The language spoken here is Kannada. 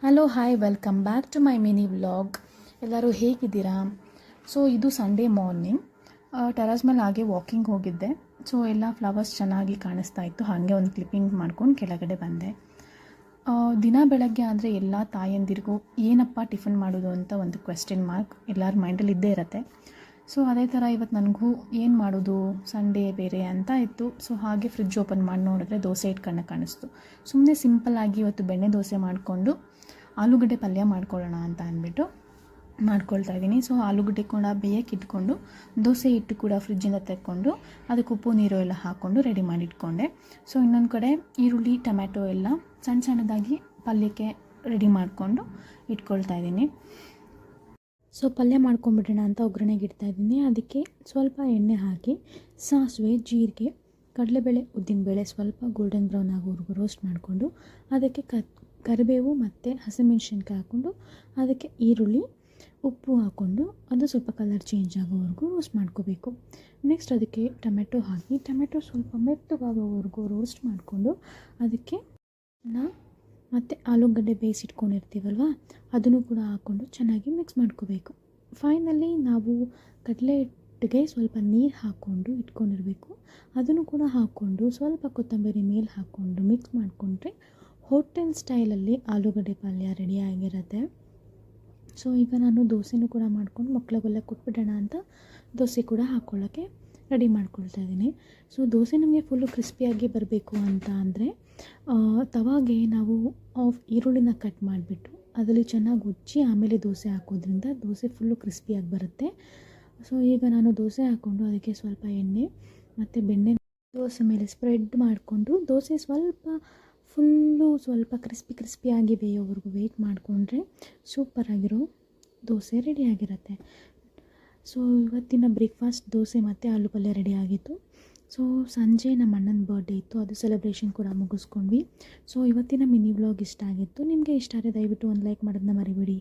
Hello hi welcome back to my mini vlog. ಎಲ್ಲರೂ ಹೇಗಿದ್ದೀರಾ? ಸೊ ಇದು ಸಂಡೇ ಮಾರ್ನಿಂಗ್. ಟೆರಸ್ ಮೇಲೆ ಹಾಗೆ ವಾಕಿಂಗ್ ಹೋಗಿದ್ದೆ. ಸೊ ಎಲ್ಲ ಫ್ಲವರ್ಸ್ ಚೆನ್ನಾಗಿ ಕಾಣಿಸ್ತಾ ಇತ್ತು. ಹಾಗೆ ಒಂದು ಕ್ಲಿಪ್ಪಿಂಗ್ ಮಾಡ್ಕೊಂಡು ಕೆಳಗಡೆ ಬಂದೆ. ದಿನ ಬೆಳಗ್ಗೆ ಅಂದರೆ ಎಲ್ಲ ತಾಯಂದಿರಿಗೂ ಏನಪ್ಪ ಟಿಫನ್ ಮಾಡೋದು ಅಂತ ಒಂದು ಕ್ವೆಶ್ಚನ್ ಮಾರ್ಕ್ ಎಲ್ಲರ ಮೈಂಡಲ್ಲಿ ಇದ್ದೇ ಇರುತ್ತೆ. ಸೊ ಅದೇ ಥರ ಇವತ್ತು ನನಗೂ ಏನು ಮಾಡೋದು, ಸಂಡೇ ಬೇರೆ ಅಂತ ಇತ್ತು. ಸೊ ಹಾಗೆ ಫ್ರಿಡ್ಜ್ ಓಪನ್ ಮಾಡಿ ನೋಡಿದ್ರೆ ದೋಸೆ ಇಟ್ಕೊಂಡು ಕಾಣಿಸ್ತು. ಸುಮ್ಮನೆ ಸಿಂಪಲ್ಲಾಗಿ ಇವತ್ತು ಬೆಣ್ಣೆ ದೋಸೆ ಮಾಡಿಕೊಂಡು ಆಲೂಗಡ್ಡೆ ಪಲ್ಯ ಮಾಡ್ಕೊಳ್ಳೋಣ ಅಂತ ಅಂದ್ಬಿಟ್ಟು ಮಾಡ್ಕೊಳ್ತಾ ಇದ್ದೀನಿ. ಸೊ ಆಲೂಗಡ್ಡೆ ಕೂಡ ಬೇಯಕ್ಕೆ ಇಟ್ಕೊಂಡು ದೋಸೆ ಹಿಟ್ಟು ಕೂಡ ಫ್ರಿಜ್ಜಿಂದ ತೆಕ್ಕೊಂಡು ಅದಕ್ಕೆ ಉಪ್ಪು ನೀರು ಎಲ್ಲ ಹಾಕ್ಕೊಂಡು ರೆಡಿ ಮಾಡಿ ಇಟ್ಕೊಂಡೆ. ಸೊ ಇನ್ನೊಂದು ಕಡೆ ಈರುಳ್ಳಿ ಟೊಮ್ಯಾಟೊ ಎಲ್ಲ ಸಣ್ಣ ಸಣ್ಣದಾಗಿ ಪಲ್ಯಕ್ಕೆ ರೆಡಿ ಮಾಡಿಕೊಂಡು ಇಟ್ಕೊಳ್ತಾ ಇದ್ದೀನಿ. ಸೊ ಪಲ್ಯ ಮಾಡ್ಕೊಂಬಿಡೋಣ ಅಂತ ಒಗ್ಗರಣೆಗೆ ಇಡ್ತಾಯಿದ್ದೀನಿ. ಅದಕ್ಕೆ ಸ್ವಲ್ಪ ಎಣ್ಣೆ ಹಾಕಿ ಸಾಸಿವೆ, ಜೀರಿಗೆ, ಕಡಲೆಬೇಳೆ, ಉದ್ದಿನಬೇಳೆ ಸ್ವಲ್ಪ ಗೋಲ್ಡನ್ ಬ್ರೌನ್ ಆಗೋವರೆಗೂ ರೋಸ್ಟ್ ಮಾಡಿಕೊಂಡು ಅದಕ್ಕೆ ಕರಿಬೇವು ಮತ್ತು ಹಸಿಮೆಣ್ಸಿನ್ಕಾಯಿ ಹಾಕ್ಕೊಂಡು ಅದಕ್ಕೆ ಈರುಳ್ಳಿ, ಉಪ್ಪು ಹಾಕ್ಕೊಂಡು ಅದು ಸ್ವಲ್ಪ ಕಲರ್ ಚೇಂಜ್ ಆಗೋವರೆಗೂ ರೋಸ್ಟ್ ಮಾಡ್ಕೋಬೇಕು. ನೆಕ್ಸ್ಟ್ ಅದಕ್ಕೆ ಟೊಮೆಟೊ ಹಾಕಿ ಟೊಮೆಟೊ ಸ್ವಲ್ಪ ಮೆತ್ತಗಾಗೋವರೆಗೂ ರೋಸ್ಟ್ ಮಾಡಿಕೊಂಡು ಅದಕ್ಕೆ ಮತ್ತು ಆಲೂಗಡ್ಡೆ ಬೇಯಿಸಿಟ್ಕೊಂಡಿರ್ತೀವಲ್ವ ಅದನ್ನು ಕೂಡ ಹಾಕ್ಕೊಂಡು ಚೆನ್ನಾಗಿ ಮಿಕ್ಸ್ ಮಾಡ್ಕೋಬೇಕು. ಫೈನಲಿ ನಾವು ಕಡಲೆ ಹಿಟ್ಟಿಗೆ ಸ್ವಲ್ಪ ನೀರು ಹಾಕ್ಕೊಂಡು ಇಟ್ಕೊಂಡಿರಬೇಕು. ಅದನ್ನು ಕೂಡ ಹಾಕ್ಕೊಂಡು ಸ್ವಲ್ಪ ಕೊತ್ತಂಬರಿ ಮೇಲೆ ಹಾಕ್ಕೊಂಡು ಮಿಕ್ಸ್ ಮಾಡಿಕೊಂಡ್ರೆ ಹೋಟೆಲ್ ಸ್ಟೈಲಲ್ಲಿ ಆಲೂಗಡ್ಡೆ ಪಲ್ಯ ರೆಡಿಯಾಗಿರುತ್ತೆ. ಸೊ ಈಗ ನಾನು ದೋಸೆನೂ ಕೂಡ ಮಾಡ್ಕೊಂಡು ಮಕ್ಕಳಿಗೆಲ್ಲ ಕೊಟ್ಬಿಡೋಣ ಅಂತ ದೋಸೆ ಕೂಡ ಹಾಕ್ಕೊಳ್ಳೋಕ್ಕೆ ರೆಡಿ ಮಾಡ್ಕೊಳ್ತಾ ಇದ್ದೀನಿ. ಸೊ ದೋಸೆ ನಮಗೆ ಫುಲ್ಲು ಕ್ರಿಸ್ಪಿಯಾಗಿ ಬರಬೇಕು ಅಂತ ಅಂದರೆ ತವಾಗೆ ನಾವು ಈರುಳ್ಳಿನ ಕಟ್ ಮಾಡಿಬಿಟ್ಟು ಅದರಲ್ಲಿ ಚೆನ್ನಾಗಿ ಉಜ್ಜಿ ಆಮೇಲೆ ದೋಸೆ ಹಾಕೋದ್ರಿಂದ ದೋಸೆ ಫುಲ್ಲು ಕ್ರಿಸ್ಪಿಯಾಗಿ ಬರುತ್ತೆ. ಸೊ ಈಗ ನಾನು ದೋಸೆ ಹಾಕ್ಕೊಂಡು ಅದಕ್ಕೆ ಸ್ವಲ್ಪ ಎಣ್ಣೆ ಮತ್ತು ಬೆಣ್ಣೆ ದೋಸೆ ಮೇಲೆ ಸ್ಪ್ರೆಡ್ ಮಾಡಿಕೊಂಡು ದೋಸೆ ಸ್ವಲ್ಪ ಕ್ರಿಸ್ಪಿಯಾಗಿ ಬೇಯೋವರೆಗೂ ವೆಯ್ಟ್ ಮಾಡಿಕೊಂಡ್ರೆ ಸೂಪರಾಗಿರೋ ದೋಸೆ ರೆಡಿಯಾಗಿರುತ್ತೆ. ಸೊ ಇವತ್ತಿನ ಬ್ರೇಕ್ಫಾಸ್ಟ್ ದೋಸೆ ಮತ್ತು ಆಲೂ ಪಲ್ಯ ರೆಡಿ ಆಗಿತ್ತು. ಸೊ ಸಂಜೆ ನಮ್ಮ ಅಣ್ಣನ ಬರ್ಡೇ ಇತ್ತು, ಅದು ಸೆಲೆಬ್ರೇಷನ್ ಕೂಡ ಮುಗಿಸ್ಕೊಂಡ್ವಿ. ಸೊ ಇವತ್ತಿನ ಮಿನಿ ವ್ಲಾಗ್ ಇಷ್ಟ ಆಗಿತ್ತು. ನಿಮಗೆ ಇಷ್ಟ ಆದರೆ ದಯವಿಟ್ಟು ಒಂದು ಲೈಕ್ ಮಾಡೋದನ್ನ ಮರಿಬೇಡಿ.